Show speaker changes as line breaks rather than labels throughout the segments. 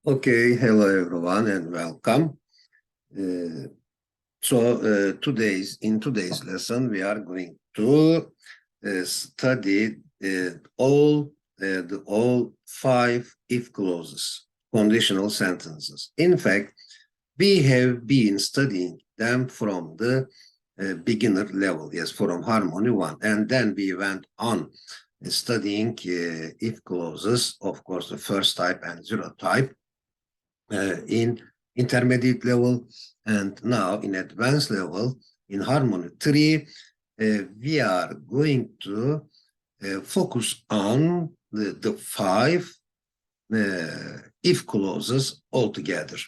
Okay, hello everyone and welcome. In today's lesson, we are going to study all 5 if clauses, conditional sentences. In fact, we have been studying them from the beginner level, yes, from Harmony 1, and then we went on studying if clauses, of course, the first type and zero type. In intermediate level, and now in advanced level in Harmony 3, we are going to focus on the 5 if clauses altogether.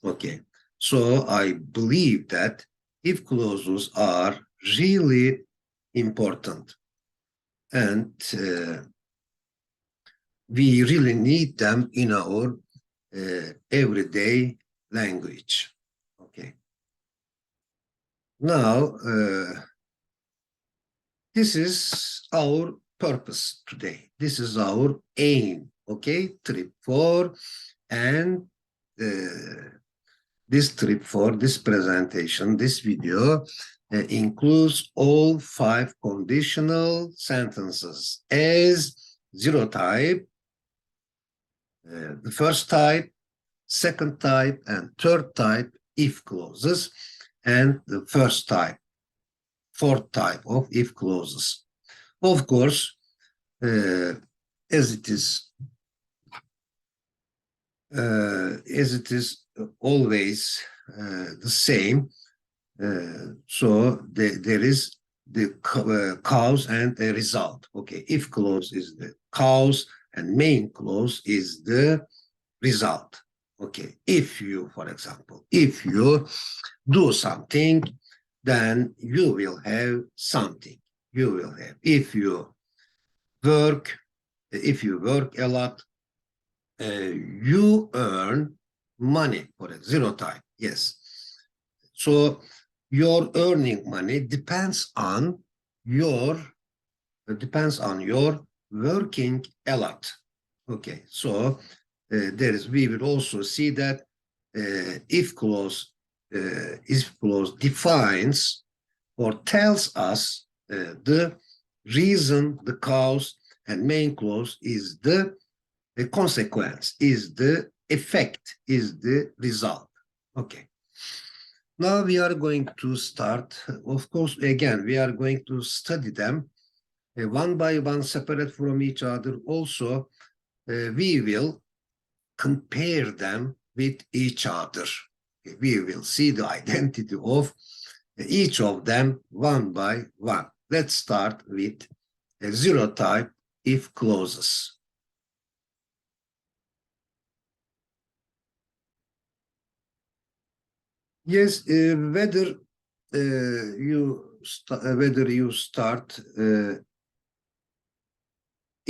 Okay, so I believe that if clauses are really important, and we really need them in our everyday language. Okay. Now, this is our purpose today. This is our aim. Okay, trip 4, and this trip 4, this presentation, this video includes all 5 conditional sentences as zero type, the first type, second type, and third type if clauses, and the first type, fourth type of if clauses. Of course, as it is always the same, so there is the cause and the result. Okay, if clause is the cause and main clause is the result. Okay, if you, for example, if you do something, then you will have something. You will have. If you work a lot, you earn money for a zero type. Yes. So your earning money depends on your working a lot. Okay. So we will also see that if clause defines or tells us the reason, the cause, and main clause is the consequence, is the effect, is the result. Okay. Now we are going to start. Of course, again, we are going to study them one by one, separate from each other. Also, we will compare them with each other. We will see the identity of each of them one by one. Let's start with a zero type if clauses. Yes, whether you start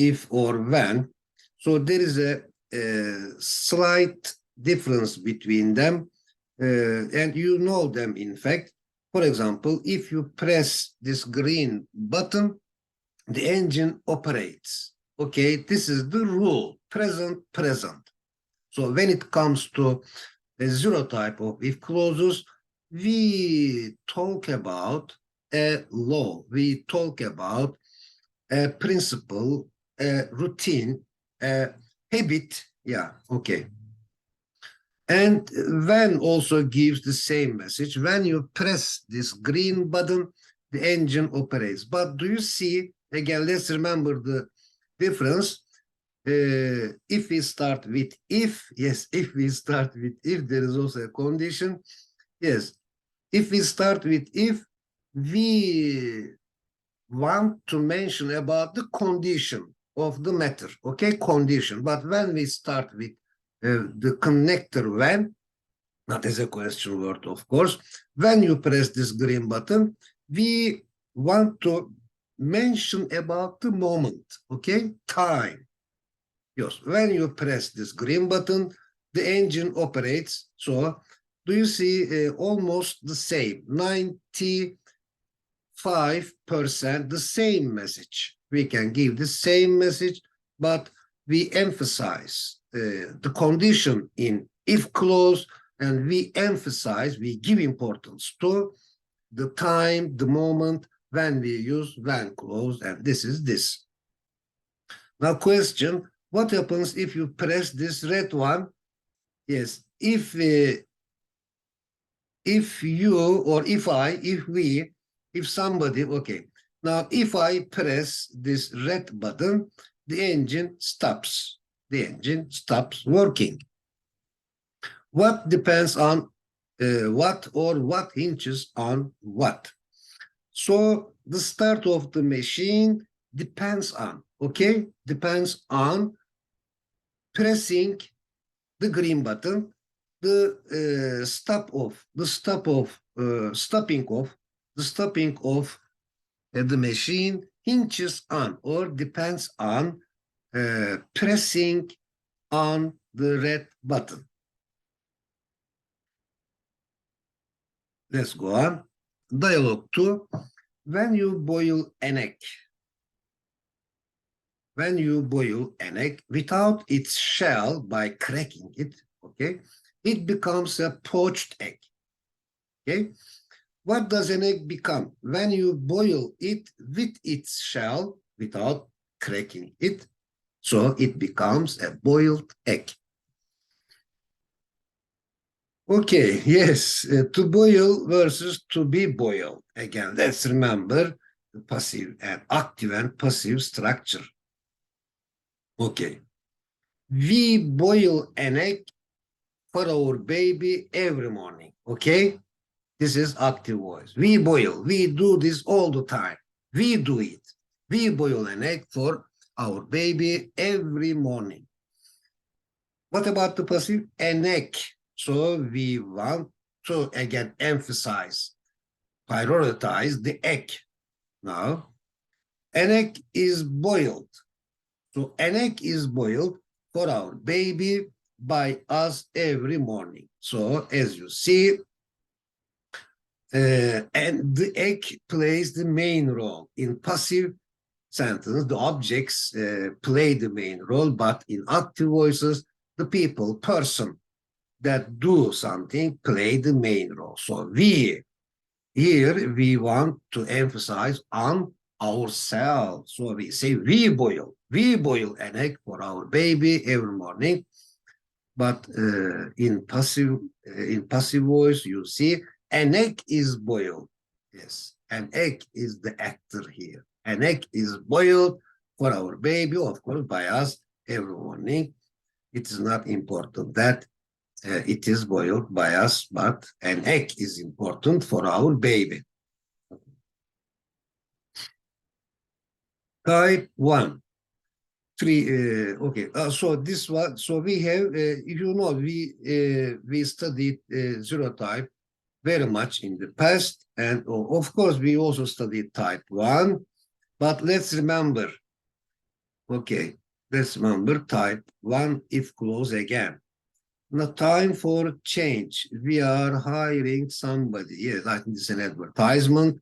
if or when, so there is a slight difference between them, and you know them. In fact, for example, if you press this green button, the engine operates. Okay, this is the rule, present. So when it comes to a zero type of if clauses, we talk about a law, we talk about a principle, a routine, a habit. Yeah, okay. And when also gives the same message. When you press this green button, the engine operates. But do you see, again, let's remember the difference. If we start with if, yes, if we start with if, there is also a condition. Yes, if we start with if, we want to mention about the condition of the matter, okay, condition. But when we start with the connector when, not as a question word, of course, when you press this green button, we want to mention about the moment, okay, time. Yes, when you press this green button, the engine operates. So do you see almost the same, 95% the same message. We can give the same message, but we emphasize the condition in if clause, and we emphasize, we give importance to the time, the moment when we use when clause, and this is this. Now question, what happens if you press this red one? Yes, if you or if I, if we, if somebody, okay. Now if I press this red button, the engine stops. The engine stops working. What depends on what, or what hinges on what? So the start of the machine depends on, okay, depends on pressing the green button, the stopping of the machine hinges on or depends on pressing on the red button. Let's go on. Dialogue 2. When you boil an egg, without its shell by cracking it, okay, it becomes a poached egg. Okay, what does an egg become when you boil it with its shell without cracking it? So it becomes a boiled egg. Okay, yes, to boil versus to be boiled. Again, let's remember the passive and active and passive structure. Okay, we boil an egg for our baby every morning. Okay, this is active voice. We boil, we do this all the time. We do it. We boil an egg for our baby every morning. What about the passive? An egg. So we want to again emphasize, prioritize the egg. Now, an egg is boiled. So an egg is boiled for our baby by us every morning. So as you see, and the egg plays the main role in passive sentence. The objects play the main role, but in active voices, the people, person that do something play the main role. So we, here we want to emphasize on ourselves. So we say we boil an egg for our baby every morning. But in passive voice, you see an egg is boiled. Yes, an egg is the actor here. An egg is boiled for our baby, of course, by us every morning. It is not important that it is boiled by us, but an egg is important for our baby. Type 1. 3, okay, so this one, so we have, if you know, we studied zero type very much in the past, and of course we also studied type 1, but let's remember, okay, let's remember type 1 if clause again. Now time for change, we are hiring somebody. Yes, I think it's an advertisement.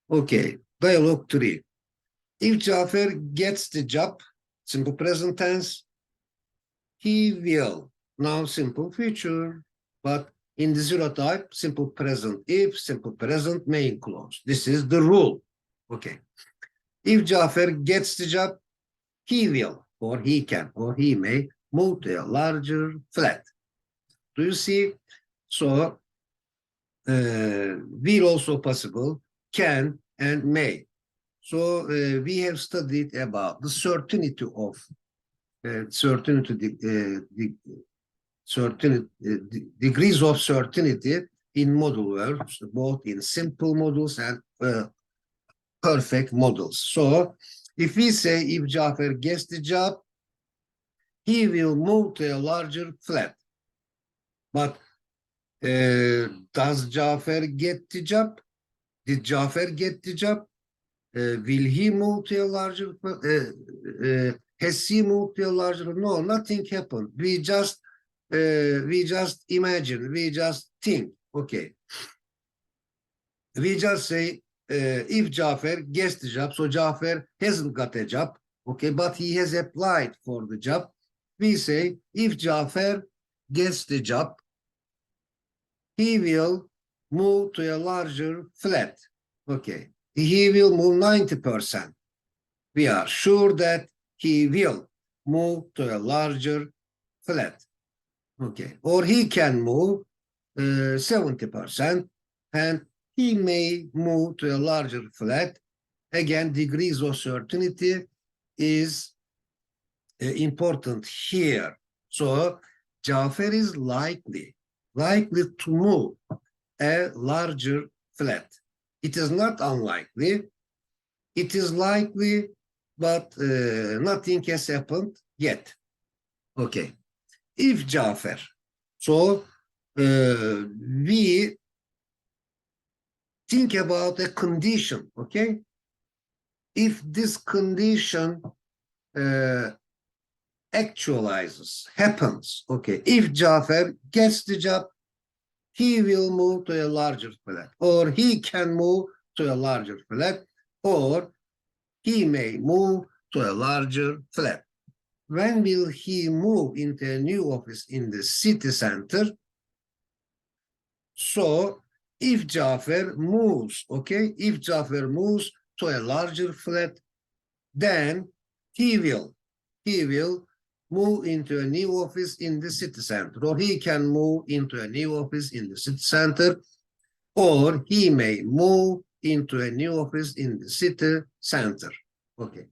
Okay, dialogue 3. If Jafar gets the job, simple present tense, he will. Now simple future, but in the zero type, simple present if, simple present main clause. This is the rule. Okay. If Jafar gets the job, he will, or he can, or he may move to a larger flat. Do you see? So will also possible, can and may. So we have studied about the certainty of degrees of certainty in modal verbs, both in simple modals and perfect modals. So if we say if Jafar gets the job, he will move to a larger flat. But does Jafar get the job? Did Jafar get the job? Will he move to a larger? Has he moved to a larger? No, nothing happened. We just imagine. We just think. Okay. We just say if Jafar gets the job, so Jafar hasn't got a job. Okay, but he has applied for the job. we say if Jafer gets the job, he will move to a larger flat. Okay. He will move 90%. We are sure that he will move to a larger flat. Okay. Or he can move 70%, and he may move to a larger flat. Again, degrees of certainty is important here. So Jafer is likely to move a larger flat. It is not unlikely. It is likely, but nothing has happened yet. Okay. If Jafer, so we think about a condition, okay? If this condition actualizes, happens, okay? If Jafer gets the job, he will move to a larger flat, or he can move to a larger flat, or he may move to a larger flat. When will he move into a new office in the city center? So if Jafer moves, okay, if Jafer moves to a larger flat, then he will move into a new office in the city center, or he can move into a new office in the city center, or he may move into a new office in the city center. Okay.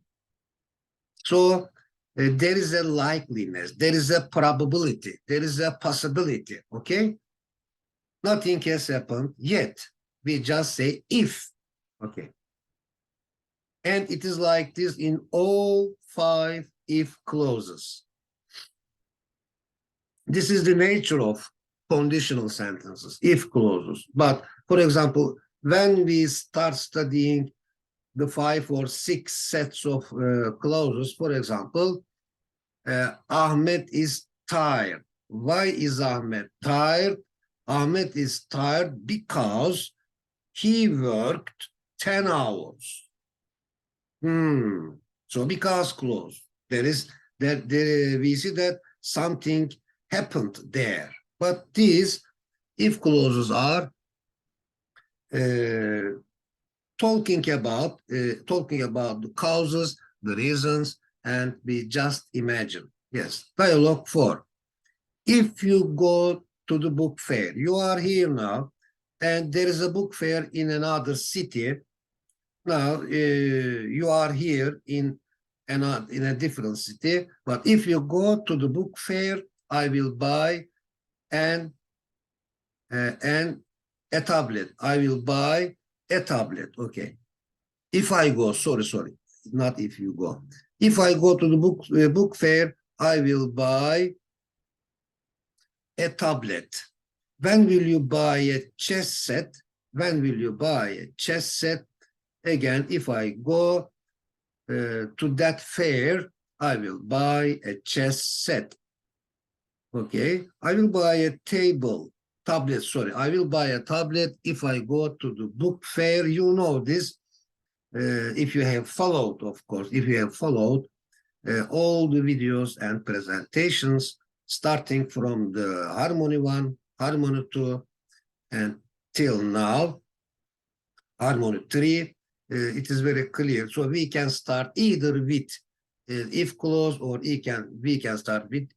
So there is a likeliness, there is a probability, there is a possibility, okay? Nothing has happened yet. We just say if, okay? And it is like this in all 5 if clauses. This is the nature of conditional sentences, if clauses. But for example, when we start studying the 5 or 6 sets of clauses, for example, Ahmed is tired. Why is Ahmed tired? Ahmed is tired because he worked 10 hours. So because clause, we see that something happened there. But these if clauses are talking about the causes, the reasons, and we just imagine. Yes, dialogue 4. If you go to the book fair, you are here now, and there is a book fair in another city. Now you are here in a different city, but if you go to the book fair, I will buy a tablet. I will buy a tablet. Okay. If I go, sorry, not if you go. If I go to the book fair, I will buy a tablet. When will you buy a chess set? When will you buy a chess set? Again, if I go to that fair, I will buy a chess set. Okay, I will buy a tablet, sorry. I will buy a tablet if I go to the book fair. You know this. If you have followed, of course, if you have followed all the videos and presentations, starting from the Harmony 1, Harmony 2, and till now, Harmony 3, it is very clear. So we can start either with if clause, or we can start with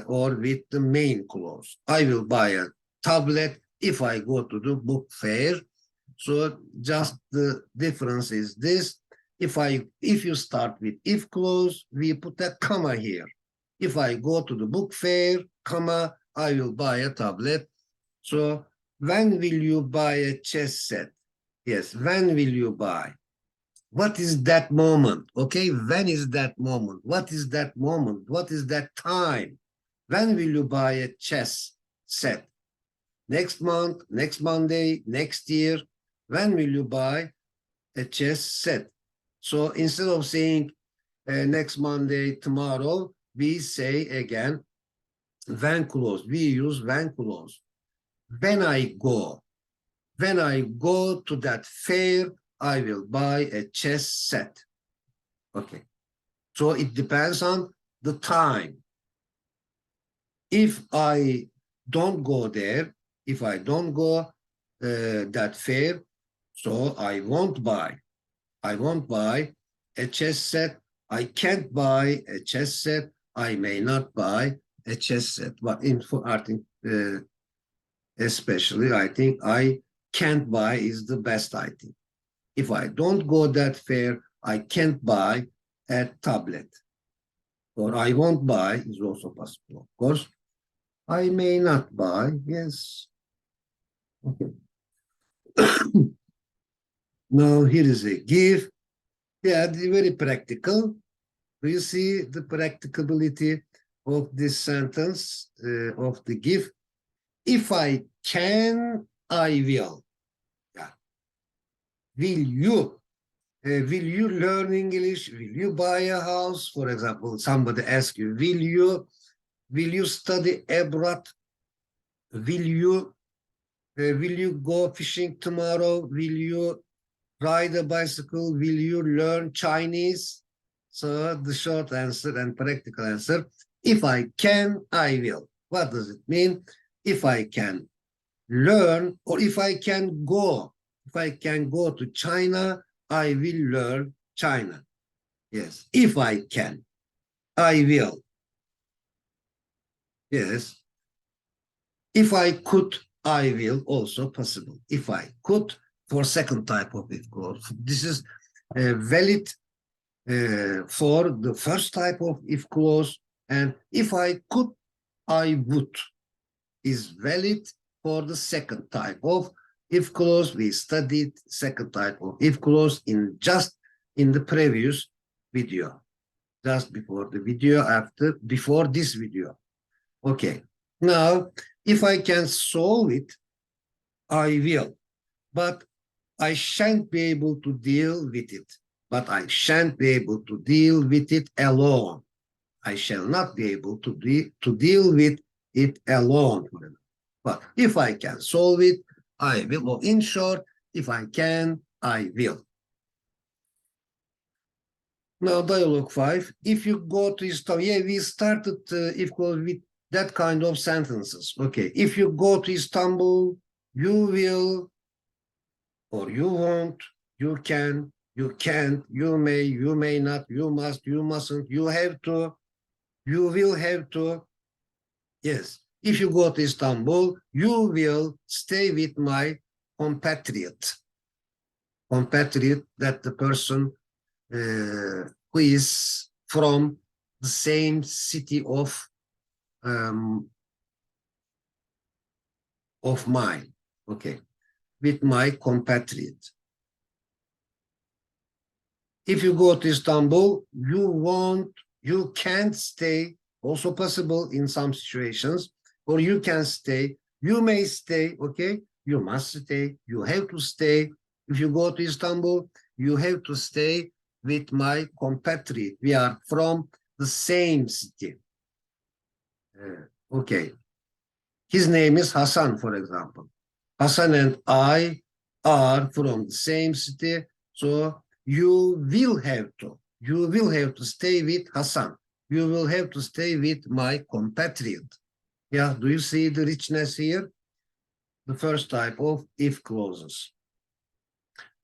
or with the main clause. I will buy a tablet if I go to the book fair. So just the difference is this. If you start with if clause, we put a comma here. If I go to the book fair, comma, I will buy a tablet. So when will you buy a chess set? Yes, when will you buy? What is that moment? Okay, when is that moment? What is that moment? What is that time? When will you buy a chess set? Next month, next Monday, next year? When will you buy a chess set? So instead of saying next Monday, tomorrow, we say again when clause. We use when clause. When I go to that fair, I will buy a chess set. Okay. So it depends on the time. If I don't go there, if I don't go that fair, so I won't buy. I won't buy a chess set. I can't buy a chess set. I may not buy a chess set. But in for art, especially, I think I can't buy is the best I think. If I don't go that fair, I can't buy a tablet. Or I won't buy is also possible, of course. I may not buy, yes. Okay. Now here is a gift. Yeah, very practical. Do you see the practicability of this sentence of the gift? If I can, I will. Yeah. Will you learn English? Will you buy a house? For example, somebody asks you, will you study abroad? Will you go fishing tomorrow? Will you ride a bicycle? Will you learn Chinese? So the short answer and practical answer, if I can, I will. What does it mean? If I can learn, or if I can go to China, I will learn China. Yes, if I can, I will. Yes. If I could, I will, also possible. If I could, for second type of if clause. This is valid for the first type of if clause, and if I could, I would is valid for the second type of if clause. We studied second type of if clause in the previous video, just before the video, before this video. Okay, now if I can solve it, I will, but I shan't be able to deal with it. But I shan't be able to deal with it alone. I shall not be able to deal with it alone. But if I can solve it, I will. Or in short, if I can, I will. Now, dialogue 5. If you go to Istanbul, yeah, we started if clause with that kind of sentences. Okay, if you go to Istanbul, you will, or you won't, you can, you can't, you may not, you must, you mustn't, you have to, you will have to. Yes, if you go to Istanbul, you will stay with my compatriot. Compatriot, that the person who is from the same city of mine. Okay, with my compatriot. If you go to Istanbul, you can't stay, also possible in some situations, or you can stay, you may stay, okay? You must stay, you have to stay. If you go to Istanbul, you have to stay with my compatriot. We are from the same city. Okay. His name is Hassan, for example. Hassan and I are from the same city, so you will have to stay with Hassan. You will have to stay with my compatriot. Yeah, do you see the richness here? The first type of if clauses.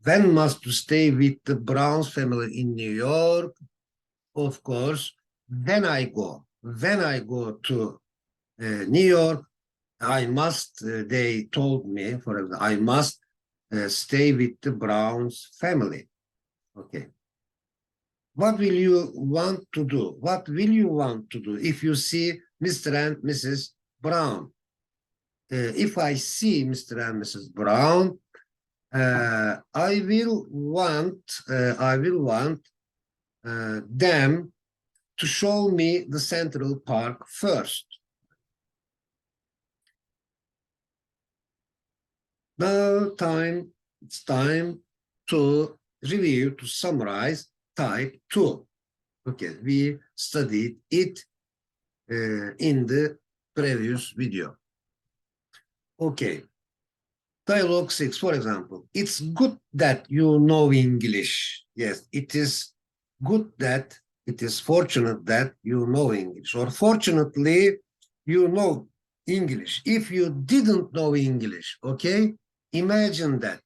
When must you stay with the Browns family in New York? Of course, when I go to New York, I must, they told me, for example, I must stay with the Browns family. Okay. What will you want to do? What will you want to do if you see Mr. and Mrs. Brown? If I see Mr. and Mrs. Brown, I will want them to show me the Central Park first. Now it's time to review, to summarize type 2. Okay, we studied it in the previous video. Okay, dialogue 6, for example, it's good that you know English. Yes, it is good that it is fortunate that you know English, or fortunately, you know English. If you didn't know English, okay, imagine that.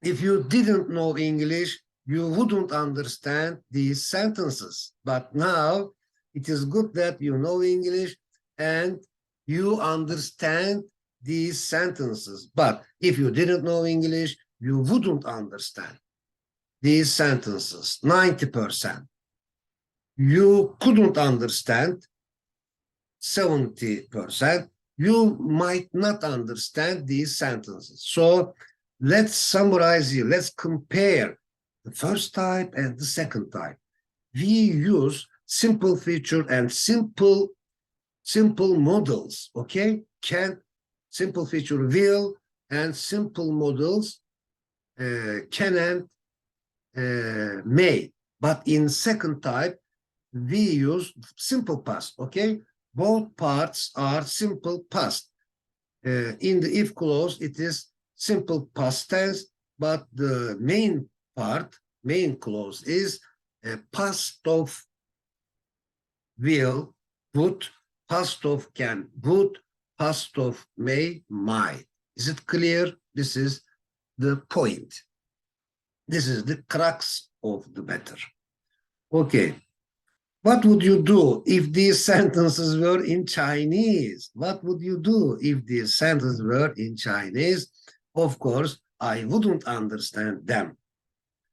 If you didn't know English, you wouldn't understand these sentences. But now it is good that you know English and you understand these sentences. But if you didn't know English, you wouldn't understand these sentences, 90%. You couldn't understand 70%. You might not understand these sentences. So let's summarize here. Let's compare the first type and the second type. We use simple feature and simple models, okay? Simple feature will and simple models can and may. But in second type, we use simple past, okay? Both parts are simple past. In the if clause, it is simple past tense, but the main part, main clause is past of will, would, past of can, would, past of may, might. Is it clear? This is the point. This is the crux of the matter. Okay. What would you do if these sentences were in Chinese? What would you do if these sentences were in Chinese? Of course, I wouldn't understand them.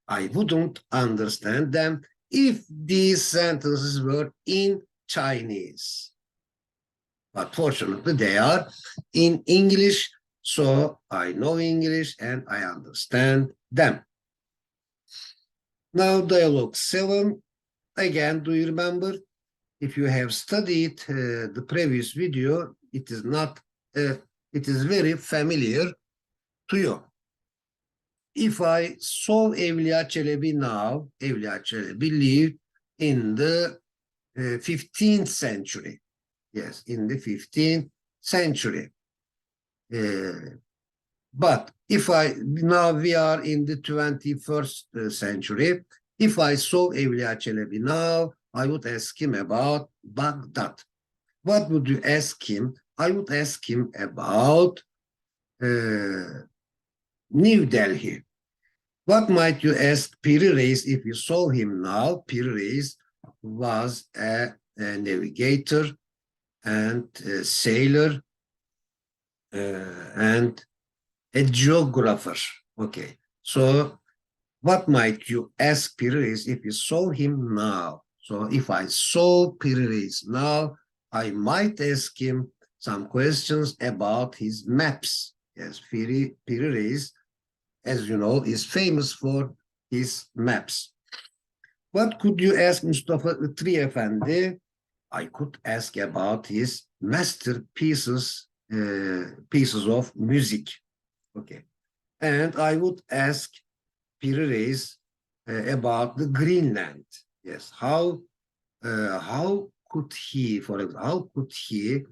I wouldn't understand them if these sentences were in Chinese. But fortunately, they are in English, so I know English and I understand them. Now, dialogue 7. Again, do you remember? If you have studied the previous video, it is not, it is very familiar to you. If I saw Evliya Çelebi now, Evliya Çelebi lived in the 15th century. Yes, in the 15th century. But if now we are in the 21st century, if I saw Evliya Çelebi now, I would ask him about Baghdad. What would you ask him? I would ask him about New Delhi. What might you ask Piri Reis if you saw him now? Piri Reis was a navigator and a sailor and a geographer. Okay, so what might you ask Piri Reis if you saw him now? So if I saw Piri Reis now, I might ask him some questions about his maps. Yes, Piri Reis, as you know, is famous for his maps. What could you ask Mustafa Itri Efendi? I could ask about his masterpieces, pieces of music. Okay, and I would ask Piri Reis about the Greenland. Yes, how could he, for example, how could he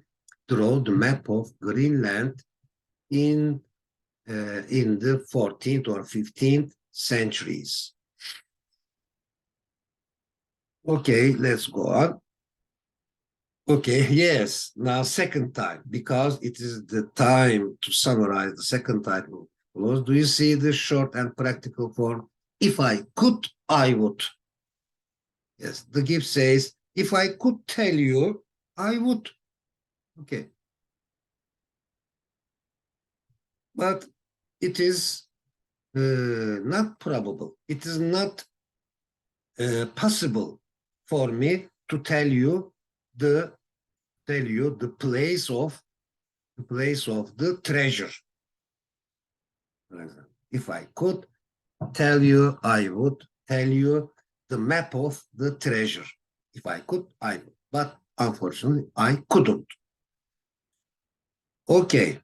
draw the map of Greenland in the 14th or 15th centuries? Okay, let's go on. Okay, yes, now second type, because it is the time to summarize the second type of clause. Do you see the short and practical form? If I could, I would. Yes, the gift says, if I could tell you, I would. Okay. But it is not probable. It is not possible for me to tell you the place of the treasure. If I could tell you, I would tell you the map of the treasure. If I could, I would. But unfortunately, I couldn't. Okay.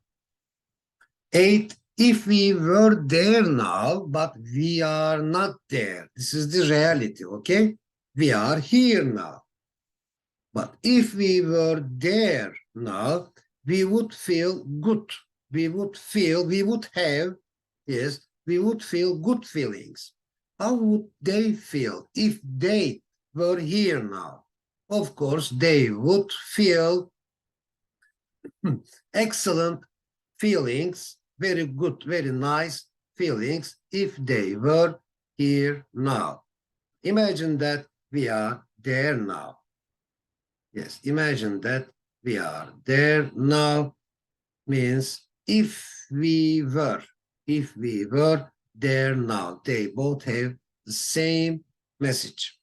8. If we were there now, but we are not there. This is the reality, okay? We are here now. But if we were there now, we would feel good. We would have, yes, we would feel good feelings. how would they feel if they were here now? Of course, they would feel excellent feelings, very good, very nice feelings if they were here now. Imagine that we are there now. Yes, imagine that we are there now means if we were there now. They both have the same message.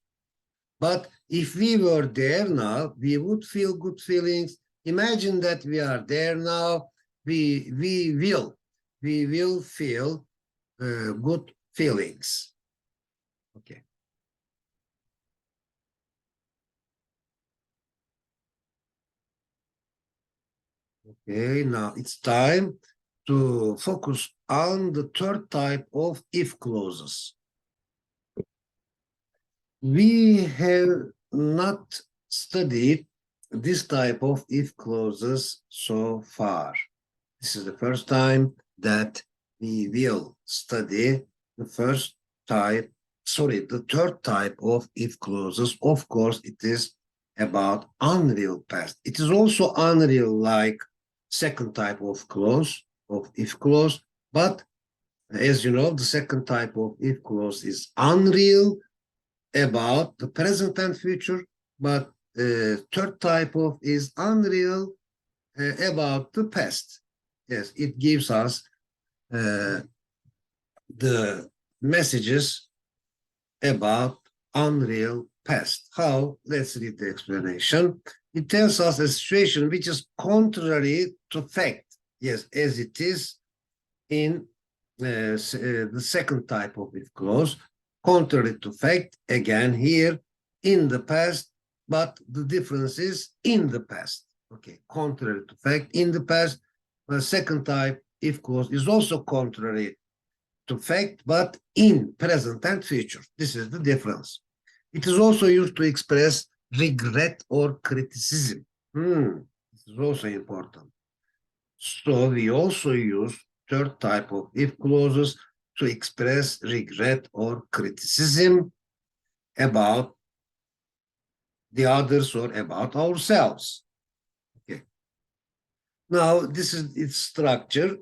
But if we were there now, we would feel good feelings. Imagine that we are there now. We will feel good feelings. Okay. Okay, now it's time to focus on the third type of if clauses. We have not studied this type of if clauses so far. This is the first time that we will study the third type of if clauses. Of course, it is about unreal past. It is also unreal like second type of clause, of if clause, but as you know, the second type of if clause is unreal about the present and future, but third type of is unreal about the past. Yes, it gives us the messages about unreal past. How? Let's read the explanation. It tells us a situation which is contrary to fact. Yes, as it is in the second type of if clause, contrary to fact, again here in the past, but the difference is in the past. Okay, contrary to fact, in the past. The second type if clause is also contrary to fact, but in present and future. This is the difference. It is also used to express regret or criticism. This is also important. So we also use third type of if clauses to express regret or criticism about the others or about ourselves. Okay. Now this is its structure.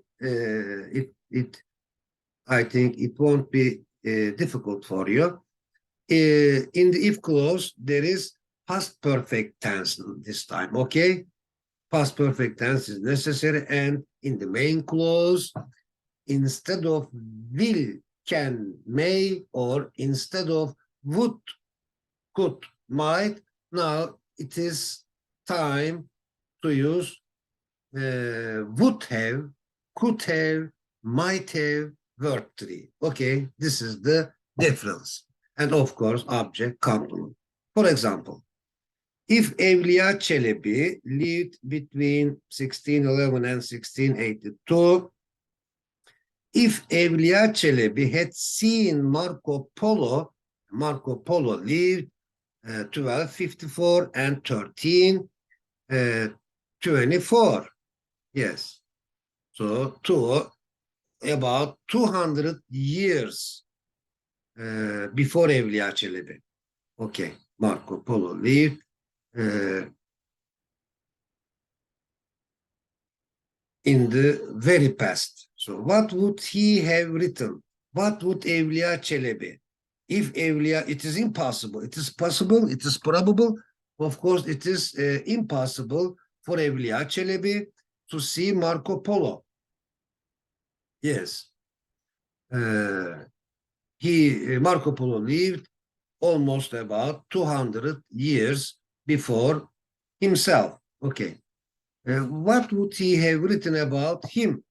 I think it won't be difficult for you. In the if clause, there is past perfect tense this time, okay? Past perfect tense is necessary, and in the main clause, instead of will, can, may, or instead of would, could, might, now it is time to use would have, could have, might have, verb 3. Okay, this is the difference. And of course, object complement. For example, if Evliya Çelebi lived between 1611 and 1682, if Evliya Çelebi had seen Marco Polo lived 1254 and 1324. Yes. So about 200 years before Evliya Çelebi. Okay, Marco Polo lived in the very past. So what would he have written? What would Evliya Çelebi? If Evliya, it is impossible. It is possible, it is probable. Of course, it is impossible for Evliya Çelebi to see Marco Polo. Yes. Marco Polo lived almost about 200 years before himself. Okay. What would he have written about him?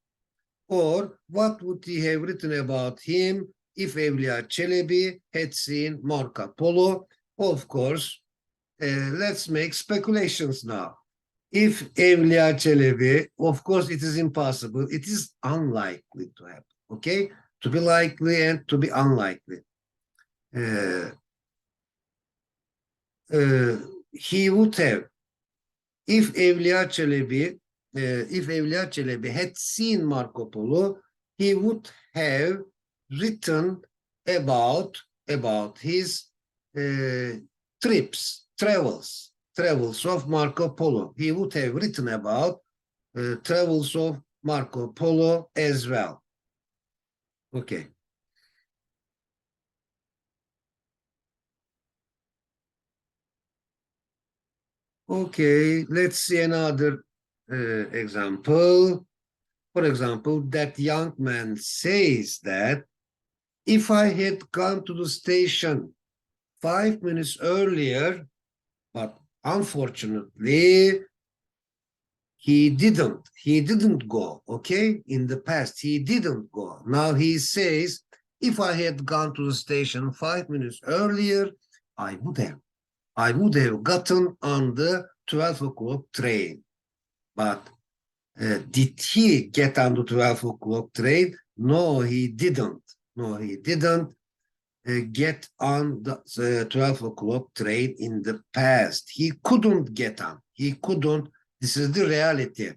Or what would he have written about him if Evliya Çelebi had seen Marco Polo? Of course, let's make speculations now. If Evliya Çelebi, of course, it is impossible. It is unlikely to happen. Okay? To be likely and to be unlikely. He would have, if Evliya Çelebi had seen Marco Polo, he would have written about about his travels of Marco Polo. He would have written about travels of Marco Polo as well. Okay. Okay, let's see another example. For example, that young man says that if I had gone to the station 5 minutes earlier, but unfortunately, he didn't go, okay? In the past, he didn't go. Now he says, if I had gone to the station 5 minutes earlier, I would have gotten on the 12 o'clock train. But did he get on the 12 o'clock train? No, he didn't. No, he didn't get on the 12 o'clock train in the past. He couldn't get on. He couldn't. This is the reality.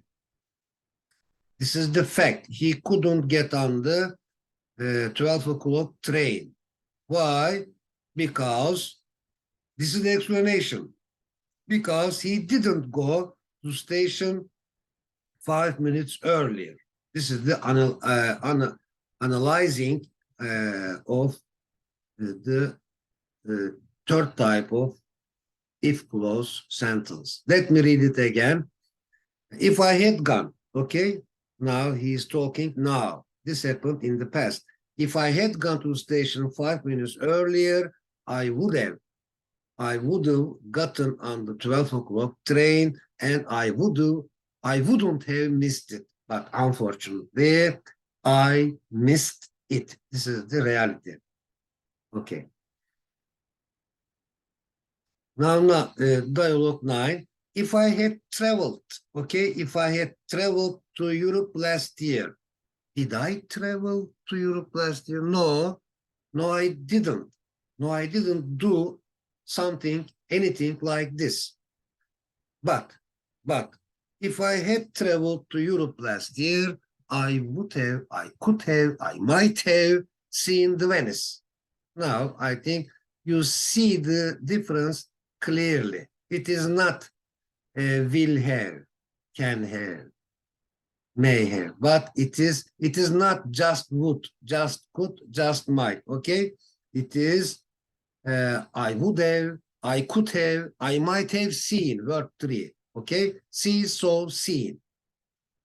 This is the fact. He couldn't get on the 12 o'clock train. Why? Because this is the explanation. Because he didn't go to station 5 minutes earlier. This is the analyzing of the third type of if clause sentence. Let me read it again. If I had gone, okay? Now he's talking now. This happened in the past. If I had gone to the station 5 minutes earlier, I would have gotten on the 12 o'clock train and I wouldn't have missed it. But unfortunately, I missed it. This is the reality. Okay. Now, dialogue 9. If I had traveled, okay, if I had traveled to Europe last year, did I travel to Europe last year? No, I didn't. No, I didn't do anything like this. But if I had traveled to Europe last year, I might have seen the Venice. Now, I think you see the difference clearly. It is not will have, can have, may have, but it is not just would, just could, just might, okay? It is I would have, I could have, I might have seen, word 3, okay? See, saw, seen.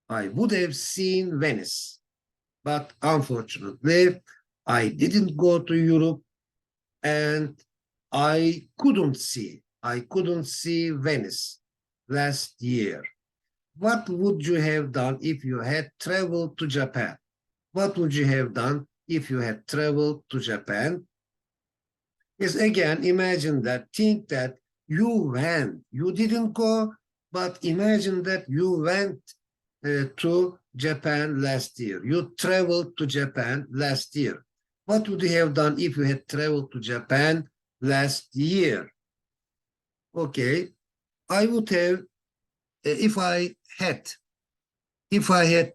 I would have seen Venice, but unfortunately, I didn't go to Europe and I couldn't see Venice last year. What would you have done if you had traveled to Japan? What would you have done if you had traveled to Japan? Yes, again, imagine that, think that you went, you didn't go, but imagine that you went to Japan last year. You traveled to Japan last year. What would you have done if you had traveled to Japan last year? Okay, I would have, if I had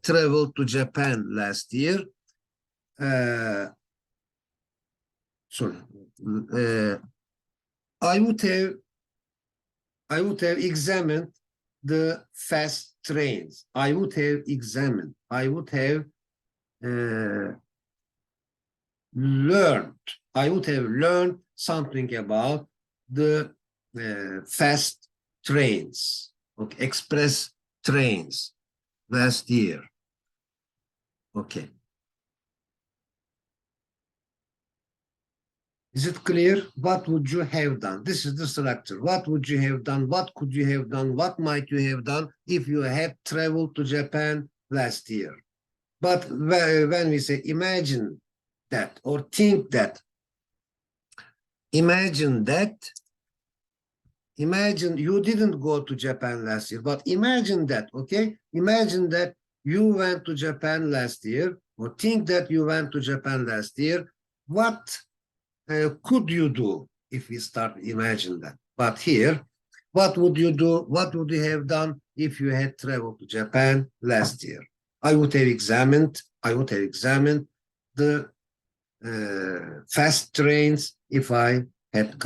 traveled to Japan last year, I would have examined the fast trains. I would have learned something about the fast trains, okay, express trains last year. Okay. Is it clear? What would you have done? This is the structure. What would you have done? What could you have done? What might you have done if you had traveled to Japan last year? But when we say imagine that or think that, imagine you didn't go to Japan last year, but imagine that, okay? Imagine that you went to Japan last year, or think that you went to Japan last year. What could you do if we start imagine that? But here, what would you do? What would you have done if you had traveled to Japan last year? I would have examined the fast trains if I had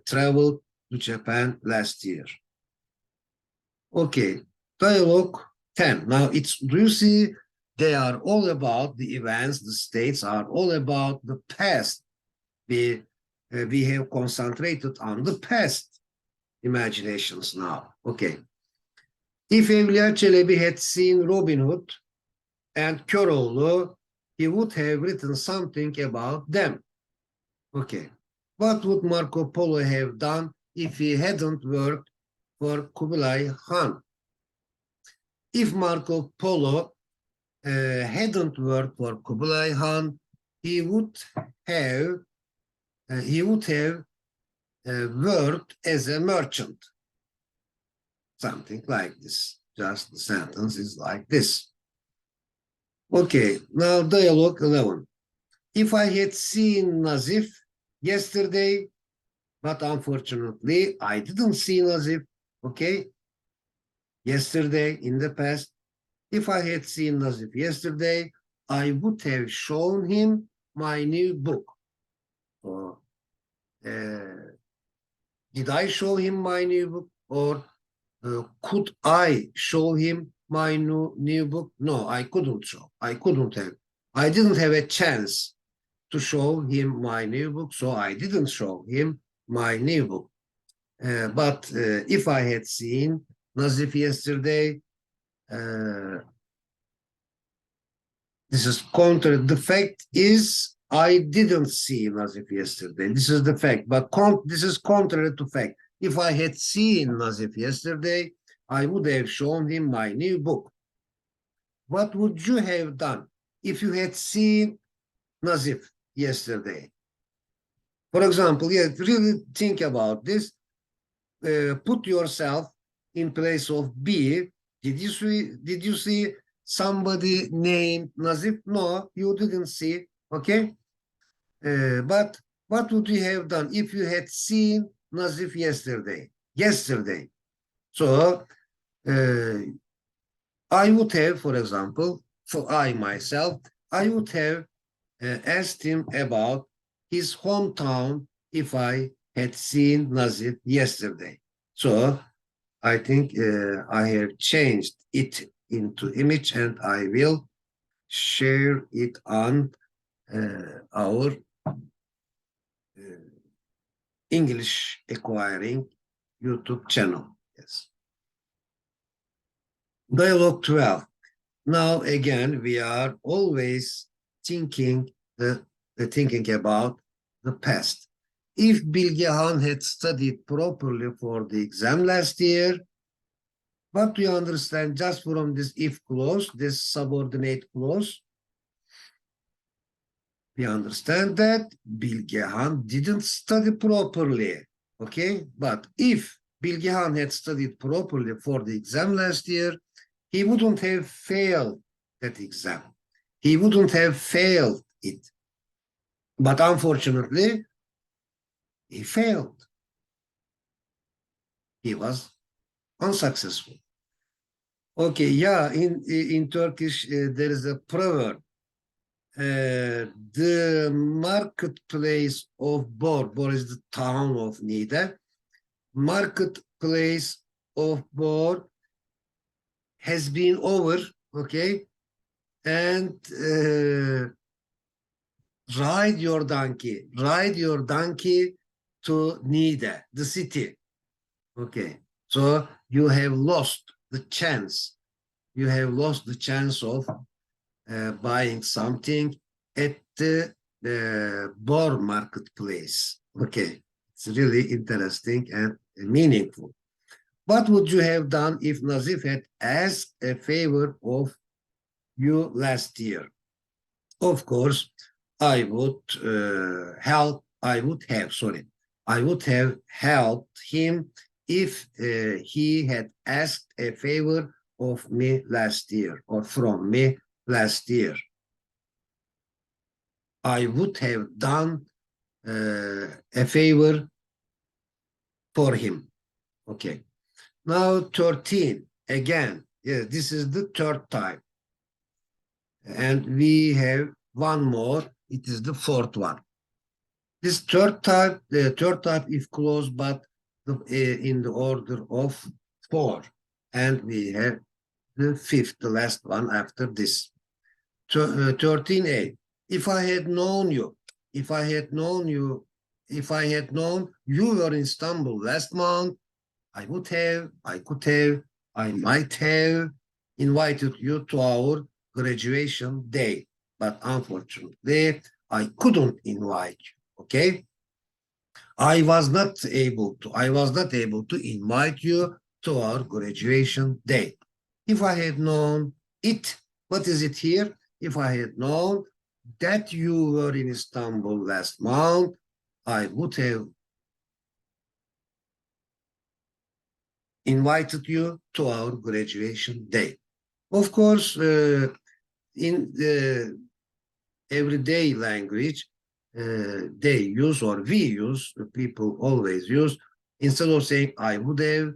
traveled to Japan last year. Okay, dialogue 10. Now do you see they are all about the events, the states are all about the past. We have concentrated on the past imaginations now. Okay. If Evliya Çelebi had seen Robin Hood and Köroğlu, he would have written something about them. Okay. What would Marco Polo have done if he hadn't worked for Kublai Khan? If Marco Polo hadn't worked for Kublai Khan, he would have worked as a merchant. Something like this. Just the sentence is like this. Okay, now dialogue 11. If I had seen Nazif yesterday, but unfortunately I didn't see Nazif, okay? Yesterday, in the past, if I had seen Nazif yesterday, I would have shown him my new book. Or, did I show him my new book? Or could I show him my new book? No, I couldn't show. I didn't have a chance to show him my new book, so I didn't show him my new book. But if I had seen Nazif yesterday, this is counter. The fact is, I didn't see Nazif yesterday. This is the fact, but this is contrary to fact. If I had seen Nazif yesterday, I would have shown him my new book. What would you have done if you had seen Nazif yesterday? For example, yeah, really think about this. Put yourself in place of B. Did you see somebody named Nazif? No, you didn't see. Okay, but what would you have done if you had seen Nazif yesterday? So I would have, for example, for I myself, I would have asked him about his hometown if I had seen Nazif yesterday. So I think I have changed it into image and I will share it on our English acquiring YouTube channel. Yes. Dialogue 12. Now again, we are always thinking about the past. If Bilgehan had studied properly for the exam last year, what do you understand just from this if clause, this subordinate clause? We understand that Bilgehan didn't study properly, okay? But if Bilgehan had studied properly for the exam last year, he wouldn't have failed that exam. He wouldn't have failed it. But unfortunately, he failed. He was unsuccessful. Okay, yeah, in Turkish, there is a proverb. The marketplace of Bor is the town of Niğde. Marketplace of Bor has been over, okay? And ride your donkey to Niğde, the city. Okay, so you have lost the chance. You have lost the chance of buying something at the Bor marketplace. Okay, it's really interesting and meaningful. What would you have done if Nazif had asked a favor of you last year? Of course, I would have helped him if he had asked a favor of me last year or from me last year. I would have done a favor for him. Okay. Now 13, again, yeah, this is the third time. And we have one more it is the fourth one. This third type, the third type is close, but in the order of 4. And we have the fifth, the last one after this. 13a. If I had known you, if I had known you were in Istanbul last month, I would have, I could have, I might have invited you to our graduation day. But unfortunately, I couldn't invite you, okay? I was not able to invite you to our graduation day. If I had known it, what is it here? If I had known that you were in Istanbul last month, I would have invited you to our graduation day. Of course, in the everyday language, they use, or we use, people always use, instead of saying I would have,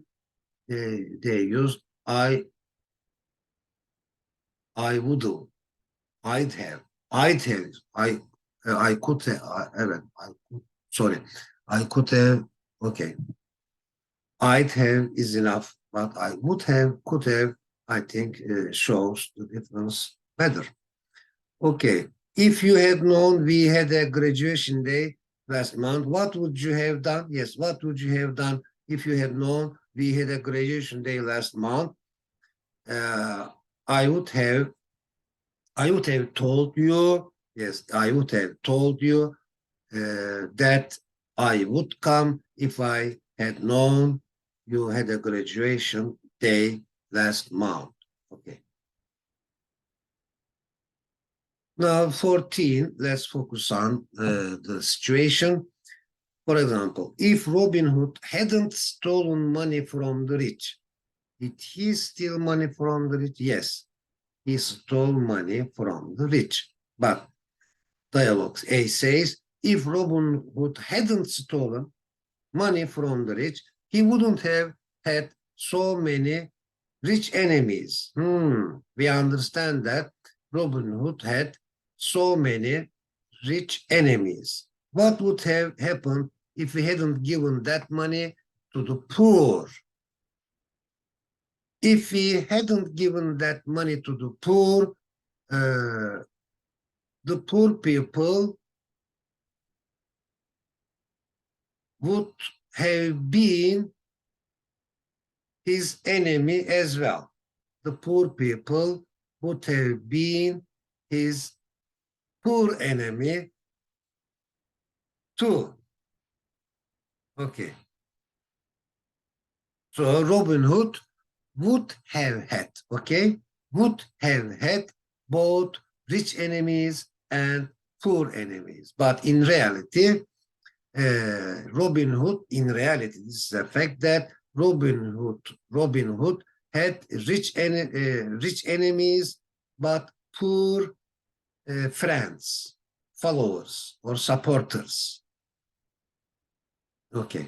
they use I would have, I'd have, I could have, I could have, okay. I'd have is enough, but I would have, could have, I think shows the difference better. Okay, if you had known we had a graduation day last month, what would you have done? Yes, what would you have done if you had known we had a graduation day last month? I would have told you, yes, I would have told you that I would come if I had known you had a graduation day last month. Okay. Now, 14, let's focus on the situation. For example, if Robin Hood hadn't stolen money from the rich, did he steal money from the rich? Yes, he stole money from the rich. But dialogue A says, if Robin Hood hadn't stolen money from the rich, he wouldn't have had so many rich enemies. We understand that Robin Hood had so many rich enemies. What would have happened if he hadn't given that money to the poor? If he hadn't given that money to the poor people would have been his enemy as well. The poor people would have been his poor enemy too. Okay. So Robin Hood would have had, okay, would have had both rich enemies and poor enemies. But in reality, Robin Hood, in reality, this is the fact that Robin Hood had rich enemies, but poor friends, followers, or supporters. Okay.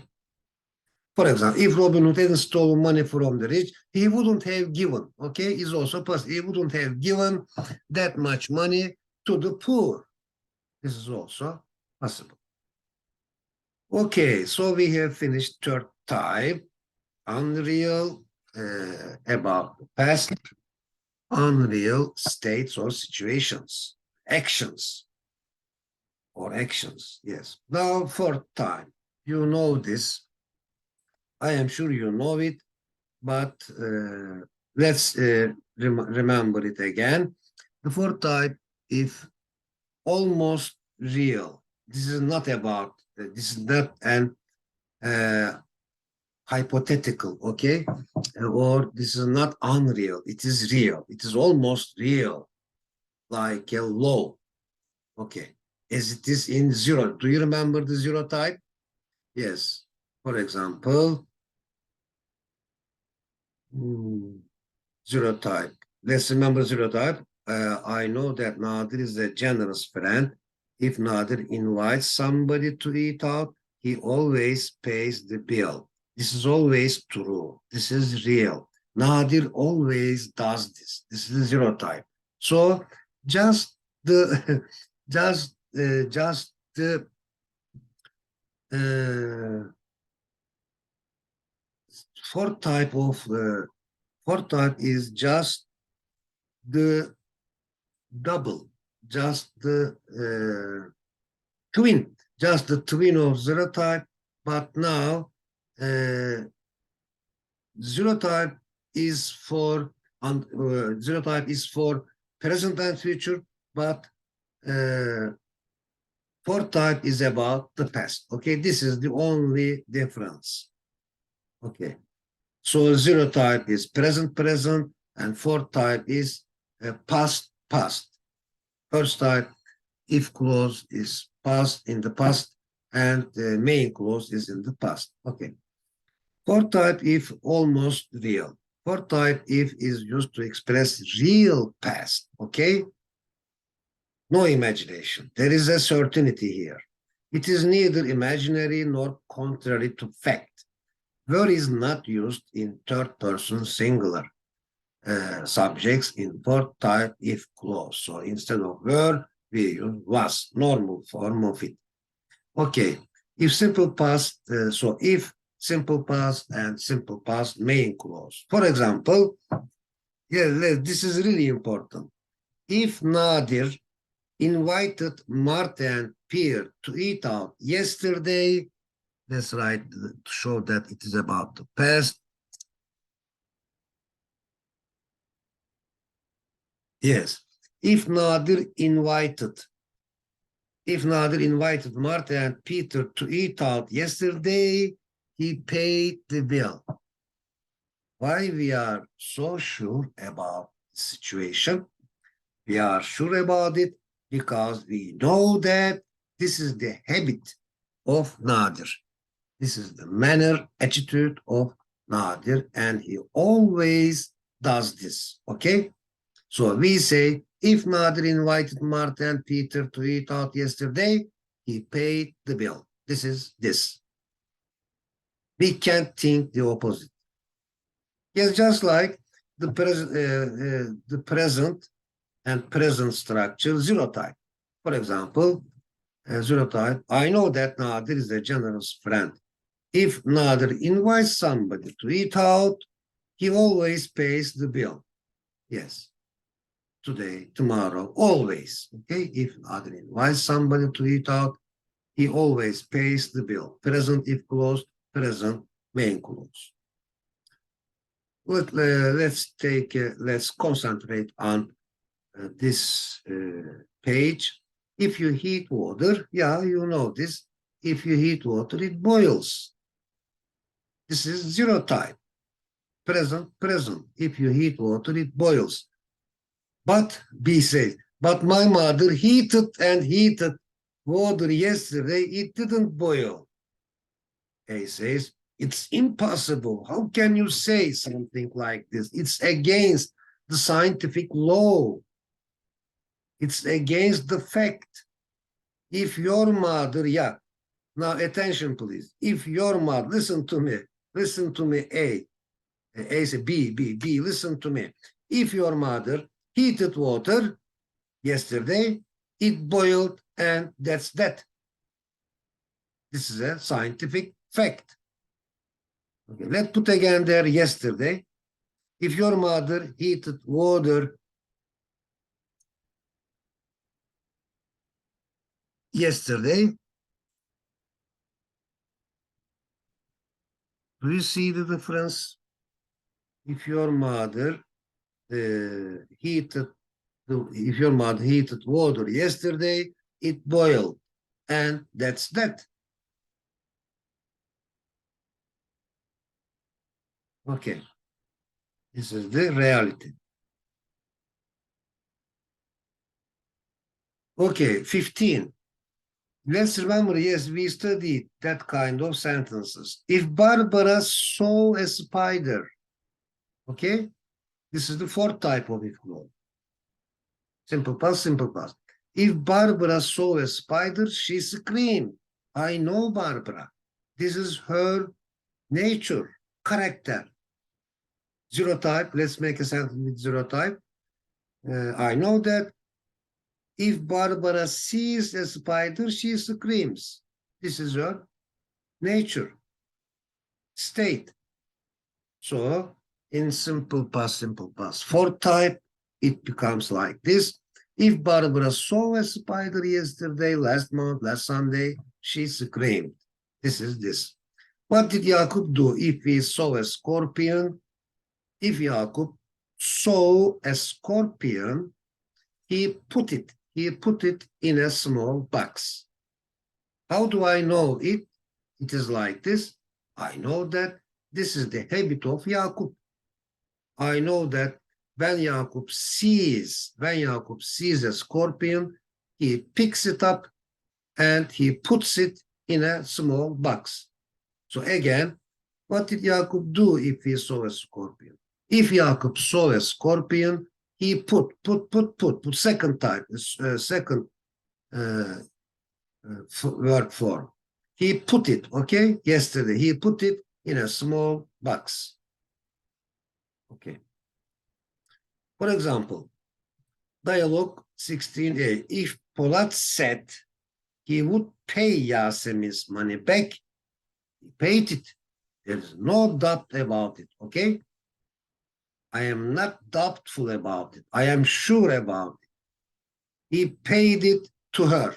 For example, if Robin Hood hadn't stolen money from the rich, he wouldn't have given, okay, is also possible. He wouldn't have given that much money to the poor. This is also possible. Okay, so we have finished third type, unreal, about the past, unreal states or situations, actions, yes. Now, fourth type, you know this. I am sure you know it, but let's remember it again. The fourth type is almost real. This is not about, this is not an hypothetical, okay? Or this is not unreal, it is real. It is almost real, like a law, okay? As it is in zero. Do you remember the zero type? Yes. For example, zero type. Let's remember zero type. I know that Nadir is a generous friend. If Nadir invites somebody to eat out, he always pays the bill. This is always true. This is real. Nadir always does this. This is zero type. So just the just just the fourth type is just the double, just the twin, just the twin of zero type. But now zero type is for present and future, but fourth type is about the past. Okay, this is the only difference. Okay, so zero type is present, and fourth type is past. First type, if clause is past, in the past, and the main clause is in the past. Okay. Fourth type, if almost real. Fourth type, if is used to express real past. Okay. No imagination. There is a certainty here. It is neither imaginary nor contrary to fact. Were is not used in third person singular subjects in fourth type if clause. So instead of were, we use was, normal form of it. Okay, if simple past, so if simple past and simple past main clause. For example, this is really important. If Nadir invited Martha and Pierre to eat out yesterday, let's write to show that it is about the past. Yes, if Nadir invited Martha and Peter to eat out yesterday, he paid the bill. Why we are so sure about the situation? We are sure about it because we know that this is the habit of Nadir. This is the manner, attitude of Nadir, and he always does this, okay? So we say, if Nadir invited Martha and Peter to eat out yesterday, he paid the bill. This is this. We can't think the opposite. Yes, just like the present and present structure, zero type. For example, zero type, I know that Nadir is a generous friend. If Nadir invites somebody to eat out, he always pays the bill. Yes. Today, tomorrow, always. Okay, if Nadir invites somebody to eat out, he always pays the bill. Present if clause, present main clause. Let's concentrate on this page. If you heat water, yeah, you know this. If you heat water, it boils. This is zero type. Present. If you heat water, it boils. But B says, but my mother heated water yesterday, it didn't boil. A says, it's impossible. How can you say something like this? It's against the scientific law. It's against the fact. If your mother, yeah, now attention please. If your mother, listen to me, A say B, listen to me. If your mother heated water yesterday, it boiled, and that's that. This is a scientific fact. Okay, let's put again there yesterday. If your mother heated water yesterday, do you see the difference? If your mother heated water yesterday, it boiled, and that's that. Okay, this is the reality. Okay, 15. Let's remember, yes, we studied that kind of sentences. If Barbara saw a spider, okay, this is the fourth type of if clause. Simple past. If Barbara saw a spider, she screamed. I know Barbara. This is her nature, character. Zero type, let's make a sentence with zero type. I know that If Barbara sees a spider, she screams. This is her nature state. So in simple past, fourth type, it becomes like this. If Barbara saw a spider yesterday, last month, last Sunday, she screamed. This is this. What did Jacob do if he saw a scorpion? If Jacob saw a scorpion, he put it in a small box. How do I know it? It is like this. I know that this is the habit of Jacob. I know that when Jacob sees a scorpion, he picks it up and he puts it in a small box. So again, what did Jacob do if he saw a scorpion? If Jacob saw a scorpion, he put second type, second word form. He put it, okay? Yesterday, he put it in a small box. Okay. For example, dialogue 16a. If Polat said he would pay Yasemin's money back, he paid it. There's no doubt about it, okay? I am not doubtful about it. I am sure about it. He paid it to her.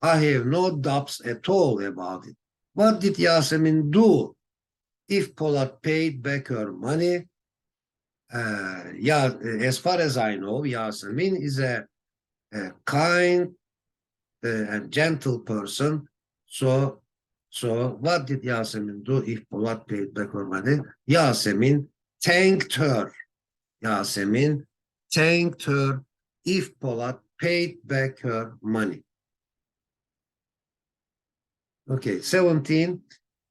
I have no doubts at all about it. What did Yasemin do? If Polat paid back her money, as far as I know, Yasemin is a kind and gentle person. So what did Yasemin do if Polat paid back her money? Yasemin thanked her. Yasemin thanked her if Polat paid back her money. Okay, 17.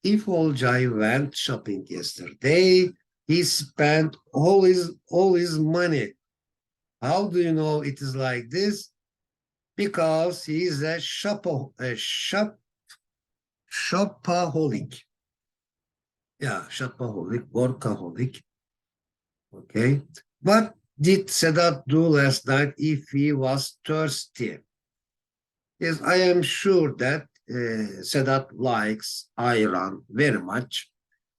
If Olcay went shopping yesterday, he spent all his money. How do you know it is like this? Because he is a shopaholic. Yeah, shopaholic, workaholic. Okay. What did Sedat do last night if he was thirsty? Yes, I am sure that Sedat likes ayran very much.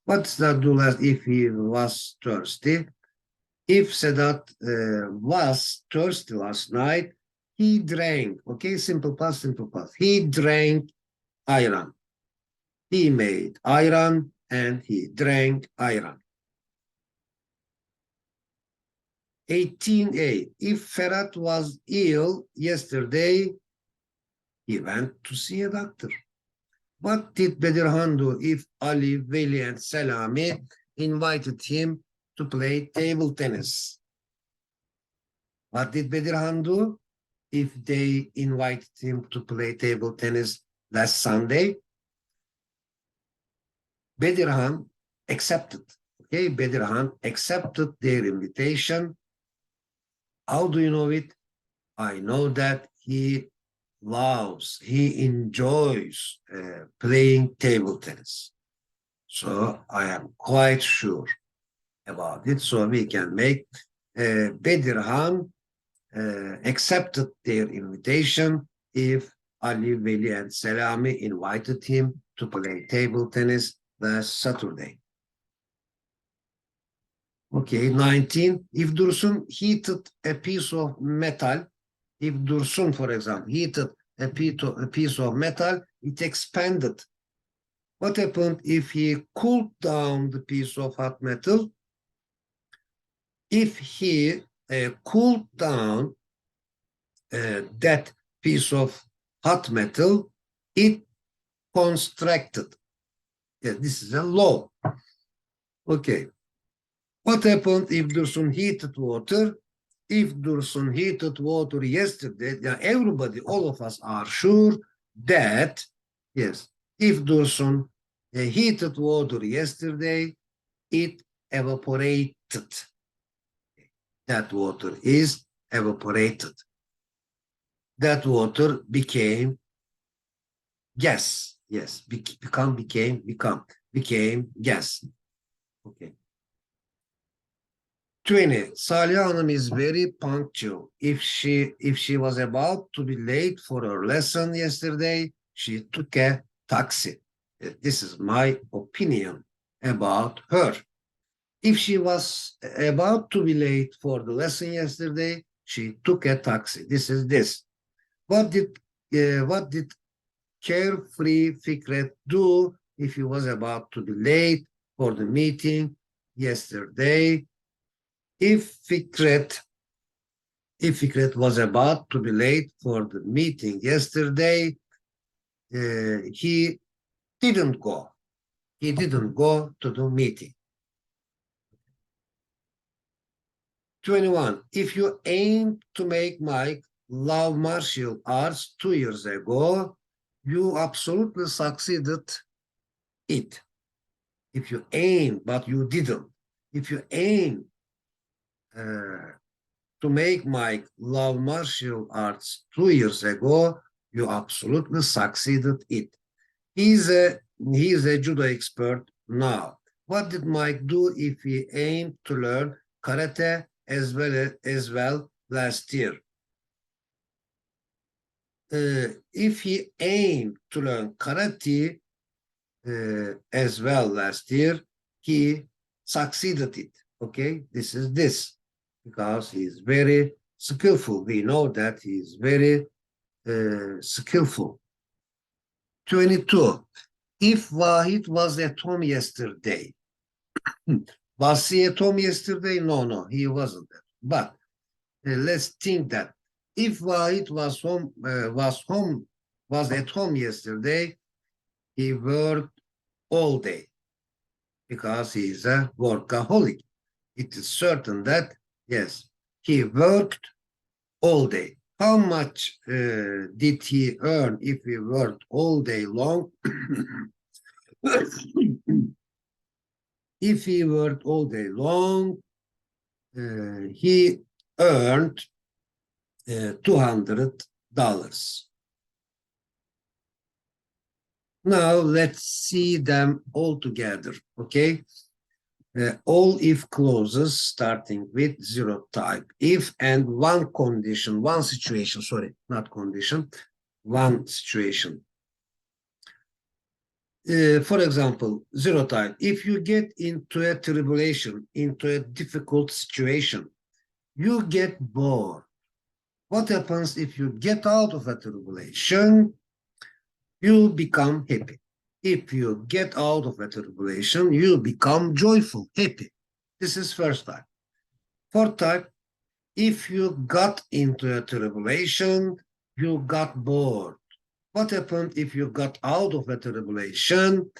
What did Sedat do last if he was thirsty? If Sedat was thirsty last night, he drank. Okay, simple past. He drank ayran. He made ayran and he drank ayran. 18a. If Ferhat was ill yesterday, he went to see a doctor. What did Bedirhan do if Ali, Veli, and Selami invited him to play table tennis? What did Bedirhan do if they invited him to play table tennis last Sunday? Bedirhan accepted. Okay, Bedirhan accepted their invitation. How do you know it? I know that he enjoys playing table tennis. So I am quite sure about it. So we can make Bedirhan accepted their invitation if Ali, Veli, and Selami invited him to play table tennis last Saturday. Okay, 19. If Dursun heated a piece of metal, if Dursun, for example, heated a piece of metal, it expanded. What happened if he cooled down the piece of hot metal? If he cooled down that piece of hot metal, it constricted. Yeah, this is a law. Okay. What happened if Dursun heated water? If Dursun heated water yesterday, everybody, all of us are sure that, yes, if Dursun heated water yesterday, it evaporated. That water is evaporated. That water became gas. Yes, became gas. Okay. 20. Salih Hanım is very punctual. If she was about to be late for her lesson yesterday, she took a taxi. This is my opinion about her. If she was about to be late for the lesson yesterday, she took a taxi. This is this. What did carefree Fikret do if he was about to be late for the meeting yesterday? If Fikret was about to be late for the meeting yesterday, he didn't go. He didn't go to the meeting. 21. If you aim to make Mike love martial arts 2 years ago, you absolutely succeeded it. If you aim, but you didn't. If you aim to make Mike love martial arts 2 years ago, you absolutely succeeded it. He's a judo expert now. What did Mike do if he aimed to learn karate as well last year? If he aimed to learn karate as well last year, he succeeded it. Okay, this is this because he is very skillful. We know that he is very skillful. 22. If Wahid was at home yesterday, was he at home yesterday? No, he wasn't. But let's think that if Wahid was at home yesterday, he worked all day because he is a workaholic. It is certain that, yes, he worked all day. How much did he earn if he worked all day long? If he worked all day long, he earned $200. Now let's see them all together, okay? All if clauses starting with zero type. If and one condition, one situation, sorry, not condition, one situation. For example, zero type. If you get into a tribulation, into a difficult situation, you get bored. What happens if you get out of a tribulation? You become happy. If you get out of a tribulation, you become joyful, happy. This is first type. Fourth type, if you got into a tribulation, you got bored. What happened if you got out of a tribulation?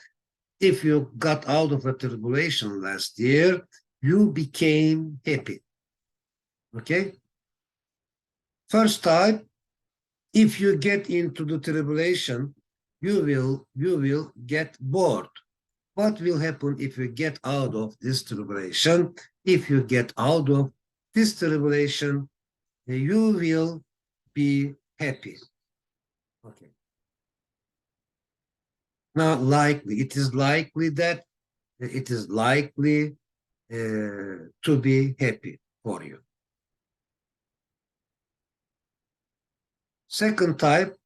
If you got out of a tribulation last year, you became happy. Okay? First type, if you get into the tribulation, you will get bored. What will happen if you get out of this tribulation? If you get out of this tribulation, you will be happy. Okay. Now, likely, it is likely that it is likely to be happy for you. Second type,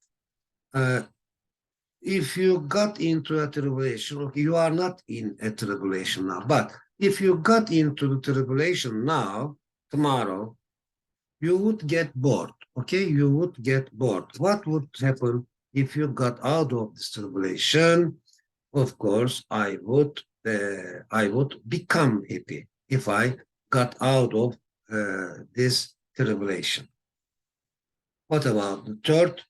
if you got into a tribulation, okay, you are not in a tribulation now, but if you got into the tribulation now, tomorrow, you would get bored, okay? You would get bored. What would happen if you got out of this tribulation? Of course, I would become happy if I got out of this tribulation. What about the third?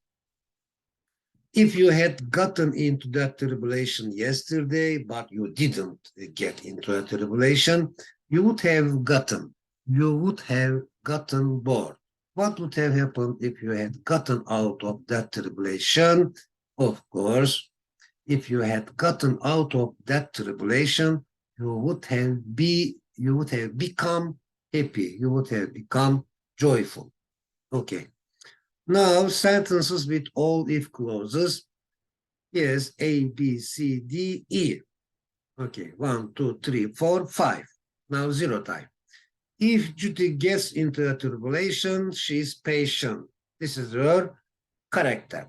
If you had gotten into that tribulation yesterday, but you didn't get into a tribulation, you would have gotten bored. What would have happened if you had gotten out of that tribulation? Of course, if you had gotten out of that tribulation, you would have become happy. You would have become joyful. Okay. Now, sentences with all if clauses. Yes, A, B, C, D, E. Okay, 1, 2, 3, 4, 5. Now, zero type. If Judy gets into a tribulation, she is patient. This is her character.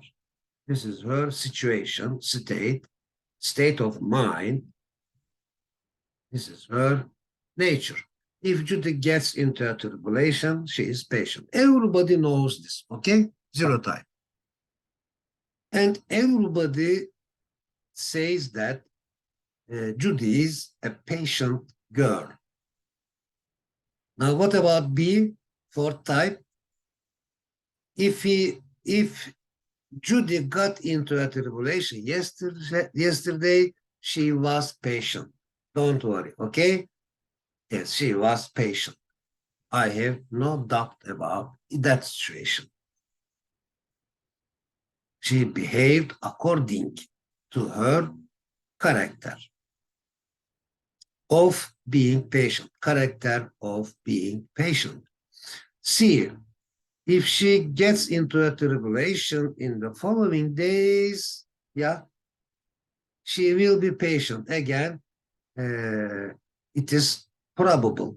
This is her situation, state of mind. This is her nature. If Judy gets into a tribulation, she is patient. Everybody knows this, okay? Zero type. And everybody says that Judy is a patient girl. Now, what about B, fourth type? If Judy got into a tribulation yesterday, she was patient. Don't worry, okay? Yes, she was patient. I have no doubt about that situation. She behaved according to her character of being patient, character of being patient. C, if she gets into a tribulation in the following days, yeah, she will be patient. Again, it is probable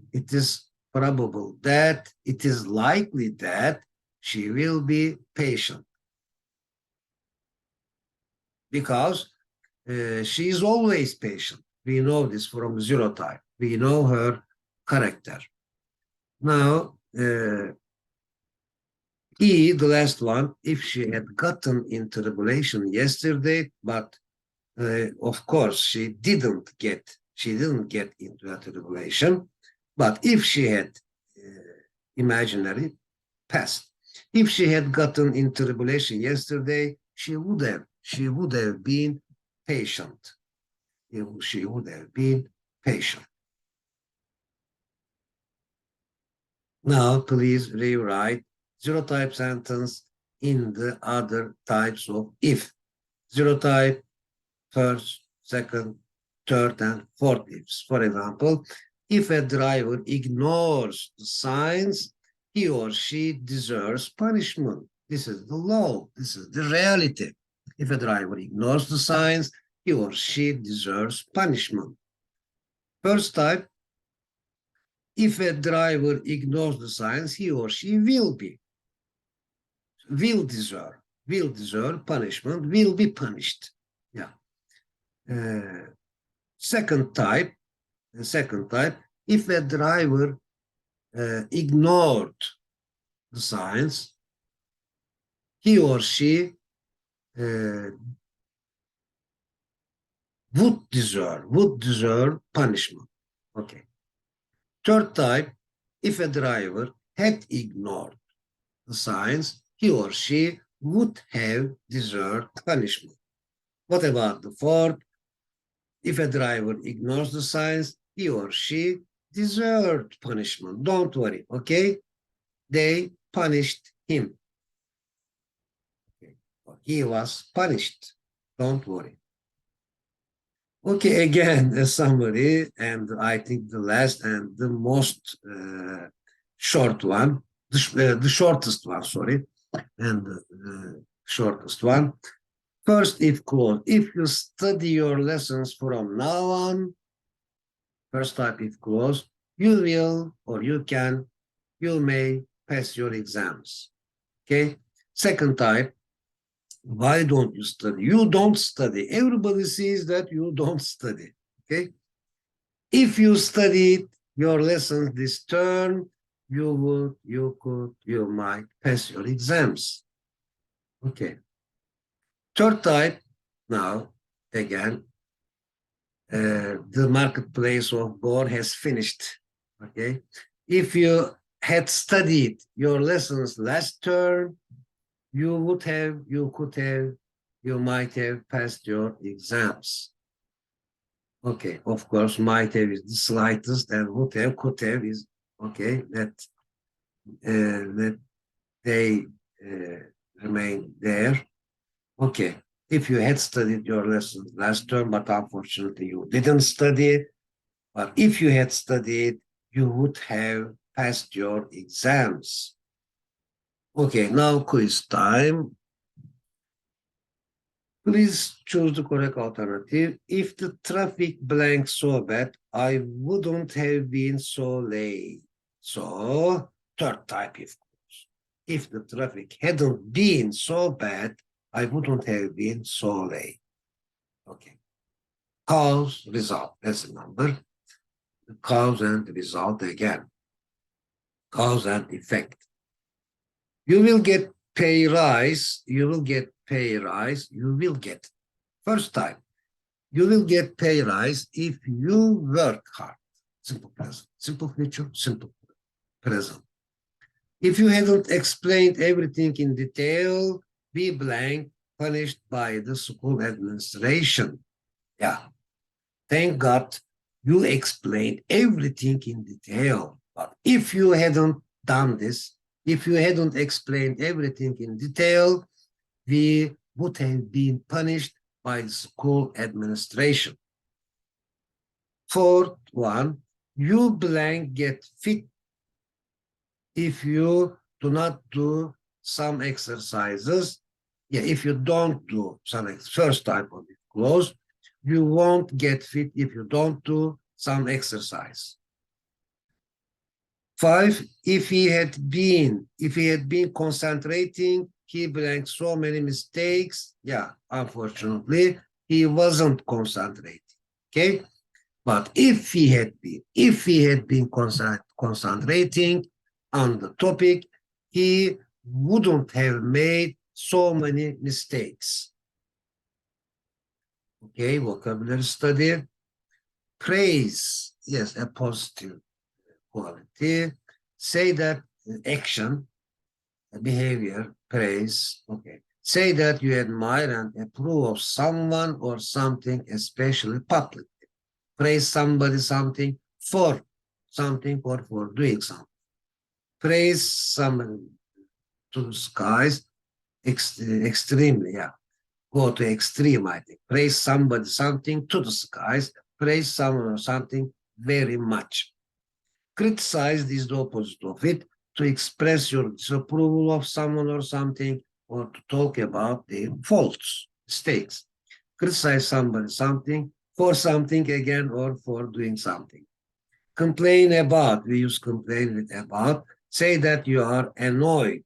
that it is likely that she will be patient because she is always patient. We know this from zero type. We know her character. Now, E, the last one, if she had gotten into tribulation yesterday, but of course she didn't get into a tribulation, but if she had imaginary past, if she had gotten into tribulation yesterday, she would have been patient. She would have been patient. Now, please rewrite zero type sentence in the other types of if. Zero type, first, second, third, and fourth ifs. For example, if a driver ignores the signs, he or she deserves punishment. This is the law. This is the reality. If a driver ignores the signs, he or she deserves punishment. First type, if a driver ignores the signs, he or she will deserve punishment, will be punished. Yeah. Second type, if a driver ignored the signs, he or she would deserve punishment. Okay. Third type, if a driver had ignored the signs, he or she would have deserved punishment. What about the fourth? If a driver ignores the signs, he or she deserved punishment. Don't worry, okay? They punished him. Okay. He was punished. Don't worry. Okay, again, a summary, and I think the last and the most short one, the shortest one, sorry, and the shortest one. First, if clause. If you study your lessons from now on, first type if clause, you will or you can, you may pass your exams. Okay. Second type, why don't you study? You don't study. Everybody sees that you don't study. Okay. If you studied your lessons this term, you might pass your exams. Okay. Third type, now, again, the marketplace of bore has finished. Okay. If you had studied your lessons last term, you might have passed your exams. Okay, of course, might have is the slightest, and could have is okay. That they remain there. Okay, if you had studied your lessons last term, but unfortunately you didn't study, but if you had studied, you would have passed your exams. Okay, now quiz time. Please choose the correct alternative. If the traffic blank so bad, I wouldn't have been so late. So, third type if the traffic hadn't been so bad, I wouldn't have been so late. Okay. Cause, result, that's a number. The cause and result again. Cause and effect. You will get pay rise, you will get pay rise, you will get. First time, you will get pay rise if you work hard. Simple present, simple future, simple present. If you hadn't explained everything in detail, be blank, punished by the school administration. Yeah. Thank God you explained everything in detail. But if you hadn't done this, if you hadn't explained everything in detail, we would have been punished by the school administration. Fourth one, you blank get fit if you do not do some exercises. Yeah, if you don't do some first type of close, you won't get fit if you don't do some exercise. 5, if he had been concentrating, he blank so many mistakes. Yeah, unfortunately, he wasn't concentrating. Okay, but if he had been concentrating on the topic, he wouldn't have made so many mistakes. Okay, vocabulary study. Praise, yes, a positive quality. Say that action, behavior, praise. Okay. Say that you admire and approve of someone or something, especially publicly. Praise somebody, something for doing something. Praise someone to the skies, extremely, yeah. Go to extreme, I think. Praise somebody, something to the skies. Praise someone or something very much. Criticize is the opposite of it, to express your disapproval of someone or something, or to talk about their faults, mistakes. Criticize somebody, something, for something again, or for doing something. Complain about, we use complain with about. Say that you are annoyed,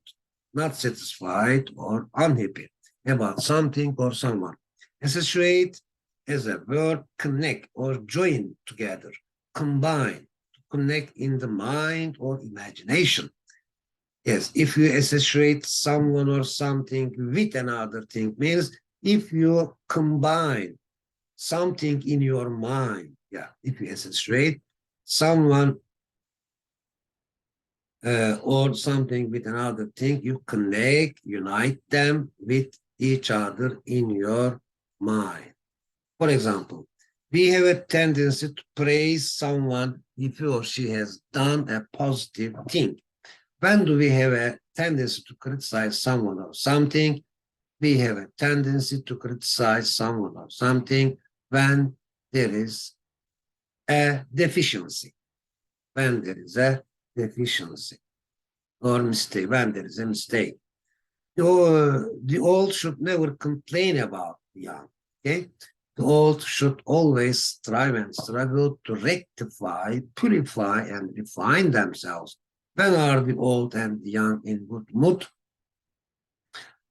not satisfied, or unhappy about something or someone. Associate as a verb, connect or join together, combine, connect in the mind or imagination. Yes, if you associate someone or something with another thing, means if you combine something in your mind, yeah, if you associate someone or something with another thing, you connect, unite them with each other in your mind. For example, we have a tendency to praise someone if he or she has done a positive thing. When do we have a tendency to criticize someone or something? We have a tendency to criticize someone or something when there is a deficiency. When there is a deficiency or mistake, when there is a mistake. The old should never complain about the young. Okay? The old should always strive and struggle to rectify, purify, and refine themselves. When are the old and the young in good mood?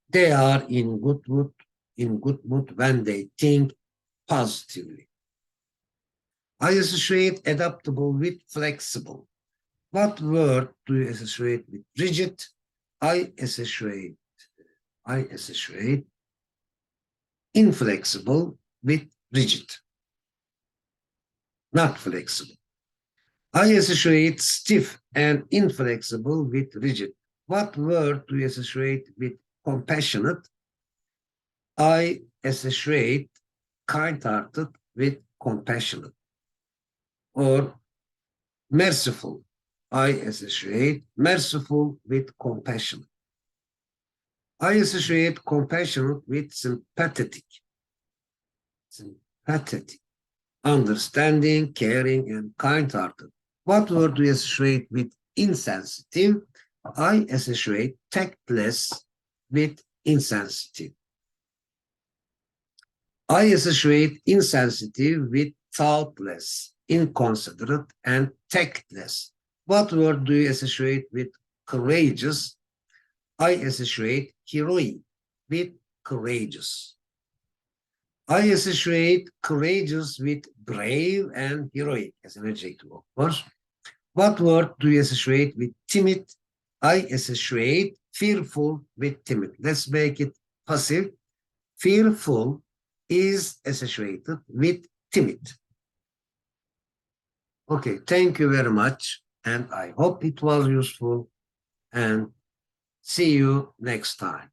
They are in good mood when they think positively. I associate adaptable with flexible. What word do you associate with rigid? I associate inflexible with rigid, not flexible. I associate stiff and inflexible with rigid. What word do you associate with compassionate? I associate kind-hearted with compassionate. Or merciful. I associate merciful with compassionate. I associate compassionate with sympathetic. Sympathetic. Understanding, caring, and kind-hearted. What word do you associate with insensitive? I associate tactless with insensitive. I associate insensitive with thoughtless, inconsiderate, and tactless. What word do you associate with courageous? I associate heroic with courageous. I associate courageous with brave and heroic as an adjective, of course. What word do you associate with timid? I associate fearful with timid. Let's make it passive. Fearful is associated with timid. Okay, thank you very much. And I hope it was useful. And see you next time.